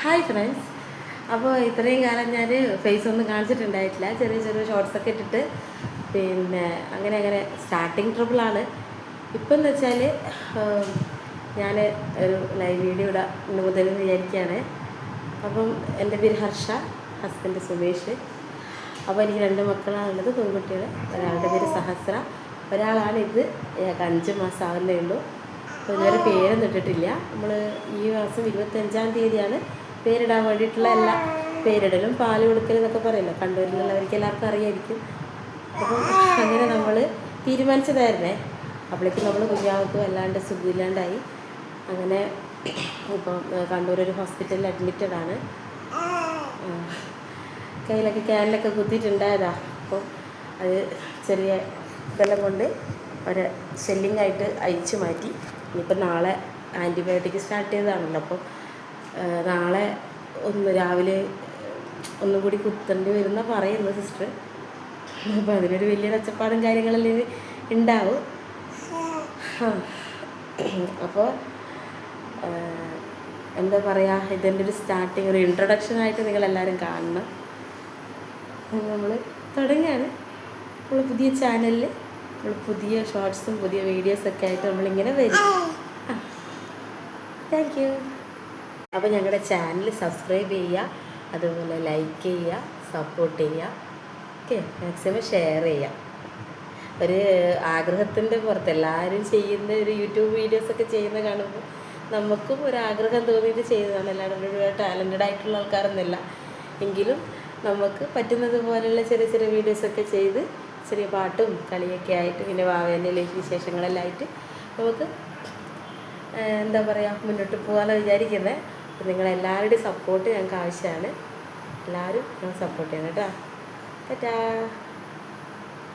Hi friends. അപ്പോൾ ഇത്രയും കാലം ഞാൻ ഫേസ് ഒന്നും കാണിച്ചിട്ടുണ്ടായിട്ടില്ല. ചെറിയ ചെറിയ ഷോർട്സൊക്കെ ഇട്ടിട്ട് പിന്നെ അങ്ങനെ സ്റ്റാർട്ടിങ് ട്രബിളാണ്. ഇപ്പം എന്ന് വെച്ചാൽ ഞാൻ ഒരു ലൈവ് വീഡിയോ ഇടാം ഇന്ന് മുതൽ വിചാരിക്കുകയാണ്. അപ്പം എൻ്റെ പേര് ഹർഷ, ഹസ്ബൻഡ് സുമേഷ്. അപ്പോൾ എനിക്ക് 2 മക്കളാണുള്ളത്, പെൺകുട്ടികൾ. ഒരാളുടെ പേര് സഹസ്ര, ഒരാളാണ് ഇത്. 5 മാസം ആവുന്നേ ഉള്ളൂ. അപ്പോൾ ഇതുവരെ പേരൊന്നും ഇട്ടിട്ടില്ല. നമ്മൾ ഈ മാസം 25-ാം തീയതിയാണ് പേരിടാൻ വേണ്ടിയിട്ടുള്ള എല്ലാ പേരിടലും പാല് കൊടുക്കലും എന്നൊക്കെ പറയില്ല, കണ്ണൂരിലുള്ളവർക്ക് എല്ലാവർക്കും അറിയായിരിക്കും. അപ്പം അങ്ങനെ നമ്മൾ തീരുമാനിച്ചതായിരുന്നേ. അപ്പോഴേക്കും നമ്മൾ കുഞ്ഞാവൾക്ക് വല്ലാണ്ട് സുഖമില്ലാണ്ടായി. അങ്ങനെ ഇപ്പം കണ്ണൂരൊരു ഹോസ്പിറ്റലിൽ അഡ്മിറ്റഡാണ്. കയ്യിലൊക്കെ ക്യാനിലൊക്കെ കുത്തിയിട്ടുണ്ടായതാ. അപ്പം അത് ചെറിയ ഇതെല്ലാം കൊണ്ട് ഒരു ഷെല്ലിംഗ് ആയിട്ട് അയച്ചു മാറ്റി. ഇനിയിപ്പോൾ നാളെ ആൻറ്റിബയോട്ടിക് സ്റ്റാർട്ട് ചെയ്തതാണല്ലോ. അപ്പോൾ നാളെ രാവിലെ ഒന്നും കൂടി കുത്തേണ്ടി വരുന്ന പറയുന്നു സിസ്റ്റർ. അപ്പോൾ അതിനൊരു വലിയ കച്ചപ്പാടും കാര്യങ്ങളെല്ലാം ഉണ്ടാവും. അപ്പോൾ എന്താ പറയുക, ഇതിൻ്റെ ഒരു സ്റ്റാർട്ടിങ്, ഒരു ഇൻട്രൊഡക്ഷനായിട്ട് നിങ്ങളെല്ലാവരും കാണണം. നമ്മൾ തുടങ്ങുകയാണ്. നമ്മൾ പുതിയ ചാനലിൽ നമ്മൾ പുതിയ ഷോർട്സും പുതിയ വീഡിയോസൊക്കെ ആയിട്ട് നമ്മളിങ്ങനെ വരും. Thank you. അപ്പോൾ ഞങ്ങളുടെ ചാനൽ സബ്സ്ക്രൈബ് ചെയ്യുക, അതുപോലെ ലൈക്ക് ചെയ്യുക, സപ്പോർട്ട് ചെയ്യുക. ഓക്കെ, മാക്സിമം ഷെയർ ചെയ്യുക. ഒരു ആഗ്രഹത്തിൻ്റെ പുറത്ത് എല്ലാവരും ചെയ്യുന്ന ഒരു യൂട്യൂബ് വീഡിയോസൊക്കെ ചെയ്യുന്ന കാണുമ്പോൾ നമുക്കും ഒരു ആഗ്രഹം തോന്നിയിട്ട് ചെയ്തതാണ്. എല്ലാവരും ഒരു ടാലൻറ്റഡ് ആയിട്ടുള്ള ആൾക്കാരൊന്നുമില്ല, എങ്കിലും നമുക്ക് പറ്റുന്നത് പോലെയുള്ള ചെറിയ ചെറിയ വീഡിയോസൊക്കെ ചെയ്ത് ചെറിയ പാട്ടും കളിയൊക്കെ ആയിട്ട് പിന്നെ വാവേൻ്റെ ലൈഫ് വിശേഷങ്ങളെല്ലാം ആയിട്ട് നമുക്ക് എന്താ പറയുക മുന്നോട്ട് പോകാമെന്ന് വിചാരിക്കുന്നത്. അപ്പോൾ നിങ്ങളെല്ലാവരുടെയും സപ്പോർട്ട് ഞങ്ങൾക്ക് ആവശ്യമാണ്. എല്ലാവരും ഞങ്ങൾ സപ്പോർട്ട് ചെയ്യണം കേട്ടോ. ടാറ്റാ.